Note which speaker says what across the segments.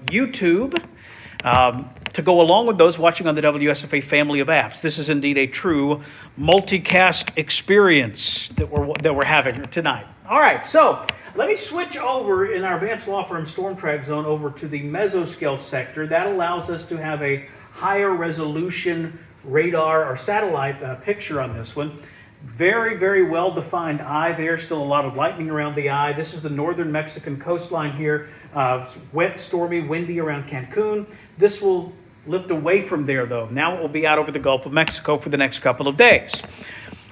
Speaker 1: YouTube. To go along with those watching on the WSFA family of apps. This is indeed a true multicast experience that we're having tonight. All right, so let me switch over in our advanced law firm storm track zone over to the mesoscale sector. That allows us to have a higher resolution radar or satellite picture on this one. Very, very well defined eye there. Still a lot of lightning around the eye. This is the northern Mexican coastline here. It's wet, stormy, windy around Cancun. This will lift away from there, though. Now it will be out over the Gulf of Mexico for the next couple of days,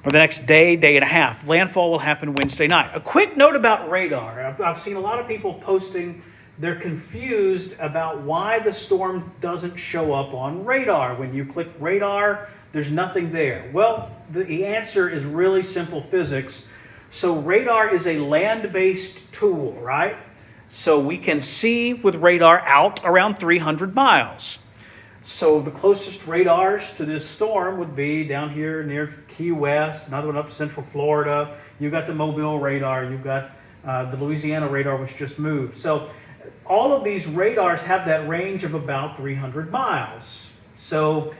Speaker 1: or the next day and a half. Landfall will happen Wednesday night. A quick note about radar. I've seen a lot of people posting. They're confused about why the storm doesn't show up on radar. When you click radar, there's nothing there. Well, the answer is really simple physics. So radar is a land-based tool, right? So we can see with radar out around 300 miles. So the closest radars to this storm would be down here near Key West, another one up Central Florida. You've got the Mobile radar. You've got the Louisiana radar, which just moved. So all of these radars have that range of about 300 miles. So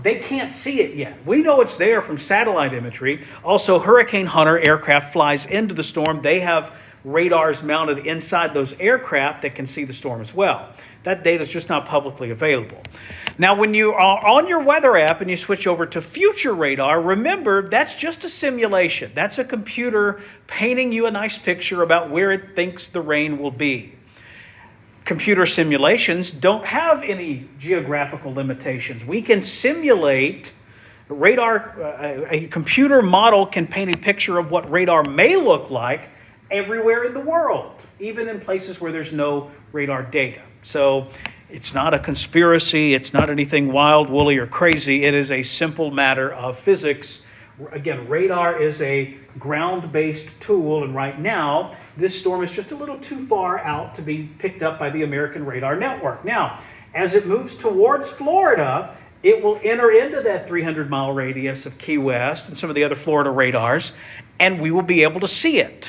Speaker 1: they can't see it yet. We know it's there from satellite imagery. Also, Hurricane Hunter aircraft flies into the storm. They have radars mounted inside those aircraft that can see the storm as well. That data is just not publicly available. Now, when you are on your weather app and you switch over to future radar, remember that's just a simulation. That's a computer painting you a nice picture about where it thinks the rain will be. Computer simulations don't have any geographical limitations. We can simulate radar. A computer model can paint a picture of what radar may look like everywhere in the world, even in places where there's no radar data. So it's not a conspiracy. It's not anything wild, woolly, or crazy. It is a simple matter of physics. Again, radar is a ground-based tool, and right now, this storm is just a little too far out to be picked up by the American Radar Network. Now, as it moves towards Florida, it will enter into that 300-mile radius of Key West and some of the other Florida radars, and we will be able to see it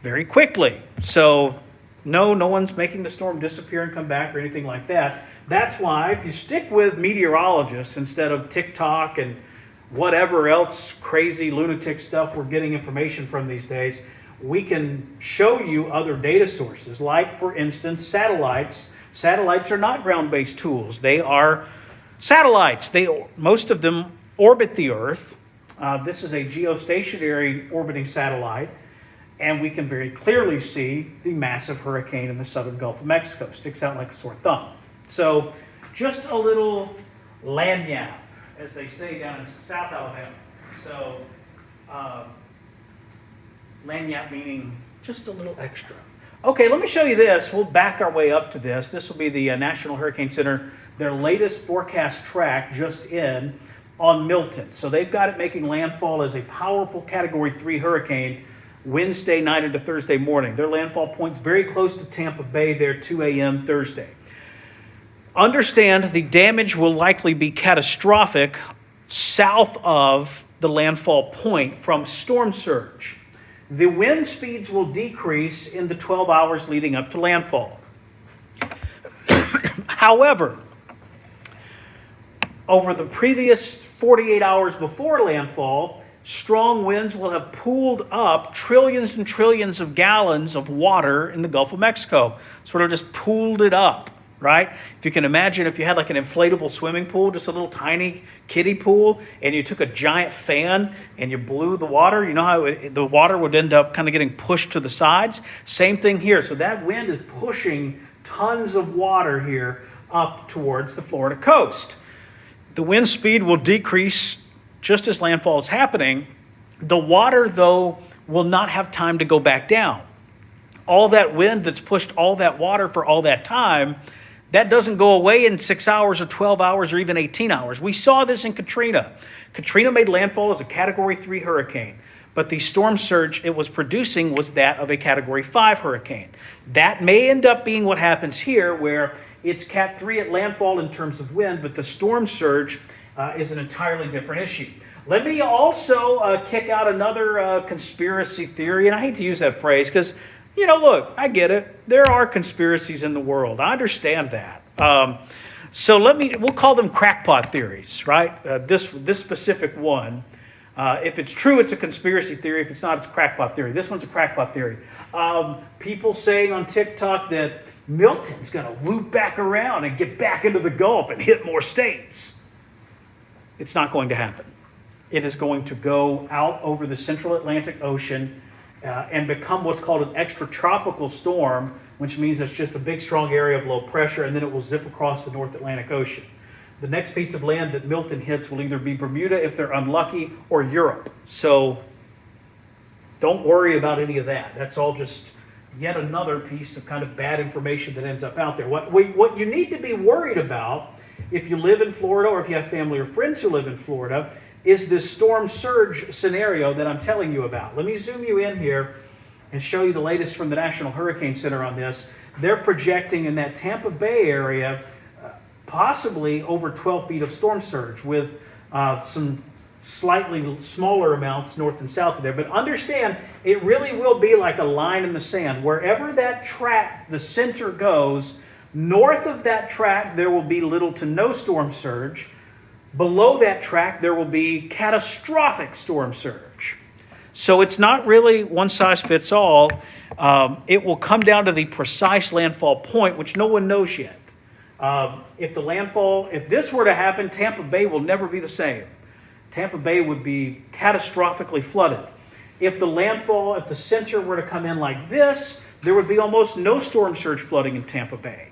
Speaker 1: very quickly. So no one's making the storm disappear and come back or anything like that. That's why if you stick with meteorologists instead of TikTok and whatever else crazy lunatic stuff we're getting information from these days, we can show you other data sources, like, for instance, satellites. Satellites are not ground-based tools. They are satellites. Most of them orbit the Earth. This is a geostationary orbiting satellite, and we can very clearly see the massive hurricane in the southern Gulf of Mexico. Sticks out like a sore thumb. So just a little lagniappe, as they say down in South Alabama. So lagniappe meaning just a little extra. Okay, let me show you this. We'll back our way up to this. This will be the National Hurricane Center, their latest forecast track just in on Milton. So they've got it making landfall as a powerful Category 3 hurricane Wednesday night into Thursday morning. Their landfall point's very close to Tampa Bay there, 2 a.m. Thursday. Understand the damage will likely be catastrophic south of the landfall point from storm surge. The wind speeds will decrease in the 12 hours leading up to landfall. However, over the previous 48 hours before landfall, strong winds will have pooled up trillions and trillions of gallons of water in the Gulf of Mexico. Sort of just pooled it up, right? If you can imagine, if you had like an inflatable swimming pool, just a little tiny kiddie pool, and you took a giant fan and you blew the water, you know how the water would end up kind of getting pushed to the sides? Same thing here. So that wind is pushing tons of water here up towards the Florida coast. The wind speed will decrease just as landfall is happening. The water, though, will not have time to go back down. All that wind that's pushed all that water for all that time, that doesn't go away in 6 hours or 12 hours or even 18 hours. We saw this in Katrina. Katrina made landfall as a Category 3 hurricane, but the storm surge it was producing was that of a Category 5 hurricane. That may end up being what happens here, where it's Cat 3 at landfall in terms of wind, but the storm surge is an entirely different issue. Let me also kick out another conspiracy theory, and I hate to use that phrase because, Look, I get it. There are conspiracies in the world. I understand that. So we'll call them crackpot theories, right? This specific one. If it's true, it's a conspiracy theory. If it's not, it's a crackpot theory. This one's a crackpot theory. People saying on TikTok that Milton's going to loop back around and get back into the Gulf and hit more states. It's not going to happen. It is going to go out over the central Atlantic Ocean and become what's called an extratropical storm, which means it's just a big, strong area of low pressure, and then it will zip across the North Atlantic Ocean. The next piece of land that Milton hits will either be Bermuda if they're unlucky, or Europe. So don't worry about any of that. That's all just yet another piece of kind of bad information that ends up out there. What you need to be worried about if you live in Florida or if you have family or friends who live in Florida is this storm surge scenario that I'm telling you about. Let me zoom you in here and show you the latest from the National Hurricane Center on this. They're projecting in that Tampa Bay area possibly over 12 feet of storm surge with some slightly smaller amounts north and south of there. But understand, it really will be like a line in the sand. Wherever that track, the center goes, north of that track, there will be little to no storm surge. Below that track, there will be catastrophic storm surge. So it's not really one size fits all. It will come down to the precise landfall point, which no one knows yet. If this were to happen, Tampa Bay will never be the same. Tampa Bay would be catastrophically flooded. If the center were to come in like this, there would be almost no storm surge flooding in Tampa Bay.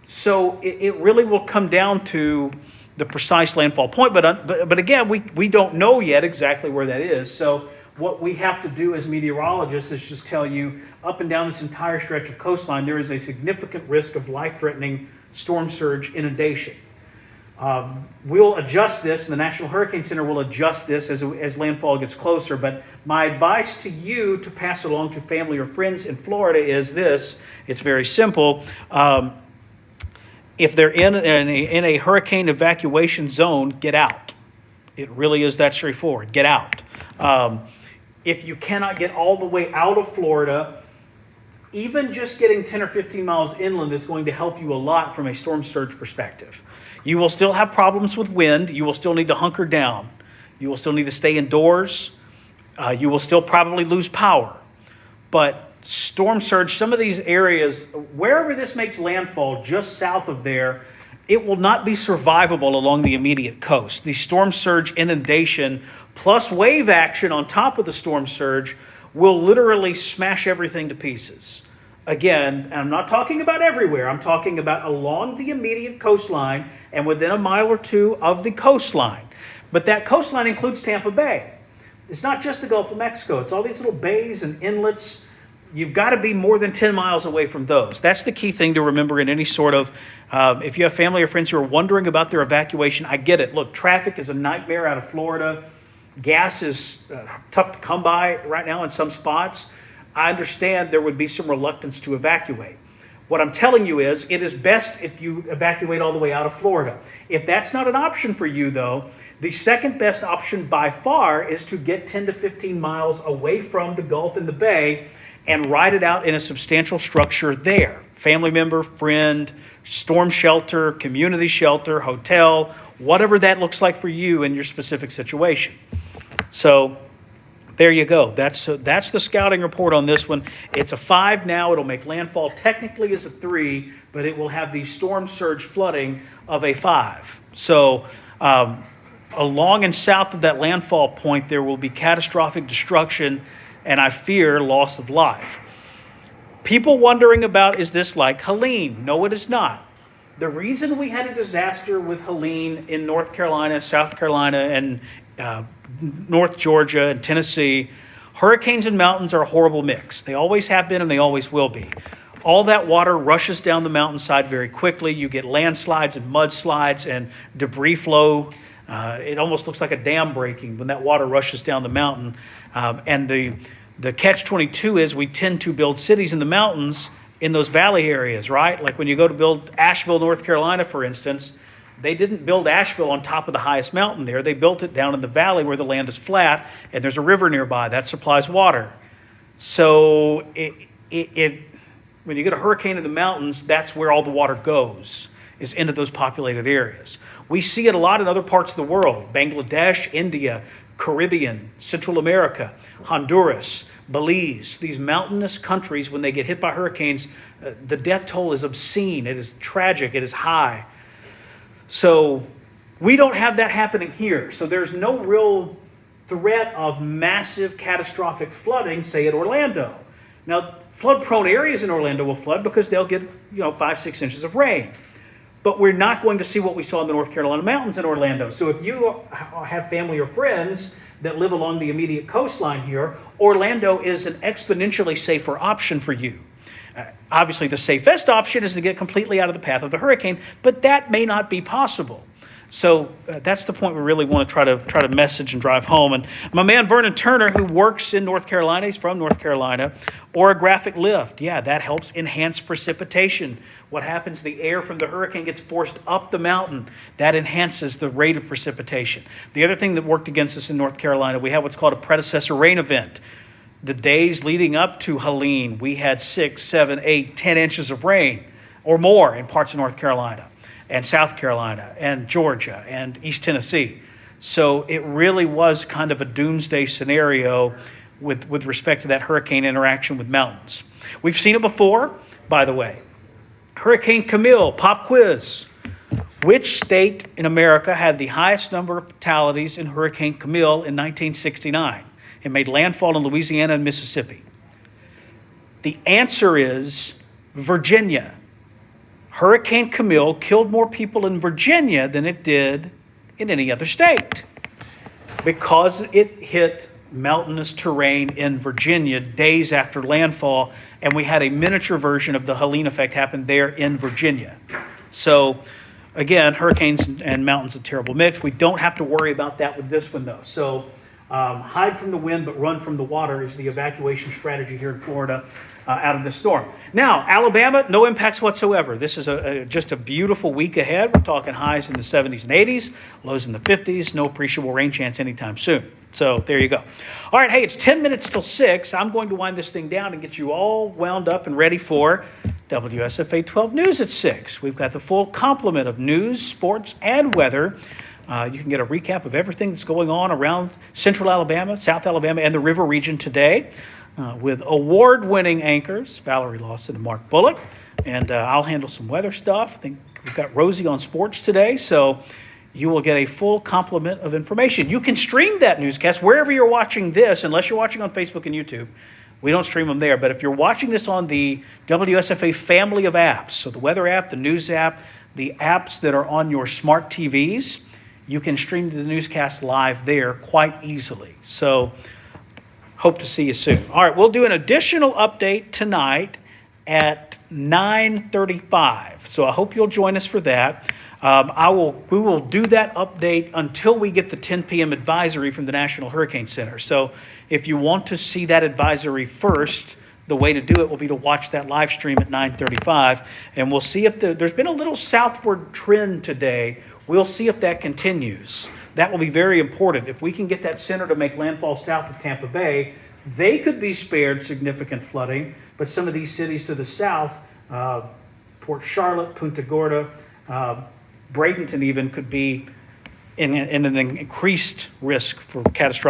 Speaker 1: So it really will come down to the precise landfall point. But again, we don't know yet exactly where that is. So what we have to do as meteorologists is just tell you up and down this entire stretch of coastline, there is a significant risk of life-threatening storm surge inundation. We'll adjust this, and the National Hurricane Center will adjust this as landfall gets closer. But my advice to you to pass along to family or friends in Florida is this. It's very simple. If they're in a hurricane evacuation zone, get out. It really is that straightforward. Get out. If you cannot get all the way out of Florida, even just getting 10 or 15 miles inland is going to help you a lot from a storm surge perspective. You will still have problems with wind. You will still need to hunker down. You will still need to stay indoors. You will still probably lose power. But storm surge, some of these areas, wherever this makes landfall, just south of there, it will not be survivable along the immediate coast. The storm surge inundation plus wave action on top of the storm surge will literally smash everything to pieces. Again, I'm not talking about everywhere. I'm talking about along the immediate coastline and within a mile or two of the coastline. But that coastline includes Tampa Bay. It's not just the Gulf of Mexico. It's all these little bays and inlets. You've got to be more than 10 miles away from those. That's the key thing to remember in any sort of, if you have family or friends who are wondering about their evacuation, I get it. Look, traffic is a nightmare out of Florida. Gas is tough to come by right now in some spots. I understand there would be some reluctance to evacuate. What I'm telling you is it is best if you evacuate all the way out of Florida. If that's not an option for you, though, the second best option by far is to get 10 to 15 miles away from the Gulf and the Bay and ride it out in a substantial structure there. Family member, friend, storm shelter, community shelter, hotel, whatever that looks like for you in your specific situation. So there you go. That's the scouting report on this one. It's a 5 now. It'll make landfall technically as a 3, but it will have the storm surge flooding of a 5. So along and south of that landfall point, there will be catastrophic destruction and I fear loss of life. People wondering about, is this like Helene? No, it is not. The reason we had a disaster with Helene in North Carolina, South Carolina, and North Georgia and Tennessee, hurricanes and mountains are a horrible mix. They always have been and they always will be. All that water rushes down the mountainside very quickly. You get landslides and mudslides and debris flow. It almost looks like a dam breaking when that water rushes down the mountain. And the catch-22 is we tend to build cities in the mountains in those valley areas, right? Like when you go to build Asheville, North Carolina, for instance, they didn't build Asheville on top of the highest mountain there. They built it down in the valley where the land is flat and there's a river nearby that supplies water. So when you get a hurricane in the mountains, that's where all the water goes, is into those populated areas. We see it a lot in other parts of the world: Bangladesh, India, Caribbean, Central America, Honduras, Belize. These mountainous countries, when they get hit by hurricanes, the death toll is obscene. It is tragic. It is high. So we don't have that happening here. So there's no real threat of massive catastrophic flooding, say at Orlando. Now, flood-prone areas in Orlando will flood because they'll get 5-6 inches of rain. But we're not going to see what we saw in the North Carolina mountains in Orlando. So if you have family or friends that live along the immediate coastline here, Orlando is an exponentially safer option for you. Obviously, the safest option is to get completely out of the path of the hurricane, but that may not be possible. So that's the point we really want to try to message and drive home. And my man Vernon Turner, who works in North Carolina, he's from North Carolina, orographic lift. Yeah, that helps enhance precipitation. What happens? The air from the hurricane gets forced up the mountain. That enhances the rate of precipitation. The other thing that worked against us in North Carolina, we have what's called a predecessor rain event. The days leading up to Helene, we had 6, 7, 8, 10 inches of rain or more in parts of North Carolina and South Carolina and Georgia and East Tennessee. So it really was kind of a doomsday scenario with respect to that hurricane interaction with mountains. We've seen it before, by the way. Hurricane Camille, pop quiz. Which state in America had the highest number of fatalities in Hurricane Camille in 1969? It made landfall in Louisiana and Mississippi. The answer is Virginia. Hurricane Camille killed more people in Virginia than it did in any other state because it hit mountainous terrain in Virginia days after landfall, and we had a miniature version of the Helene effect happen there in Virginia. So again, hurricanes and mountains, a terrible mix. We don't have to worry about that with this one, though. So hide from the wind, but run from the water is the evacuation strategy here in Florida out of this storm. Now, Alabama, no impacts whatsoever. This is just a beautiful week ahead. We're talking highs in the 70s and 80s, lows in the 50s, no appreciable rain chance anytime soon. So there you go. All right, hey, it's 10 minutes till 6. I'm going to wind this thing down and get you all wound up and ready for WSFA 12 News at 6. We've got the full complement of news, sports, and weather. You can get a recap of everything that's going on around Central Alabama, South Alabama, and the River region today with award-winning anchors, Valerie Lawson and Mark Bullock. And I'll handle some weather stuff. I think we've got Rosie on sports today, so you will get a full complement of information. You can stream that newscast wherever you're watching this, unless you're watching on Facebook and YouTube. We don't stream them there, but if you're watching this on the WSFA family of apps, so the weather app, the news app, the apps that are on your smart TVs, you can stream the newscast live there quite easily. So hope to see you soon. All right, we'll do an additional update tonight at 9:35. So I hope you'll join us for that. We will do that update until we get the 10 p.m. advisory from the National Hurricane Center. So if you want to see that advisory first, the way to do it will be to watch that live stream at 9:35. And we'll see if there's been a little southward trend today. We'll see if that continues. That will be very important. If we can get that center to make landfall south of Tampa Bay, they could be spared significant flooding. But some of these cities to the south, Port Charlotte, Punta Gorda, Bradenton even, could be in an increased risk for catastrophic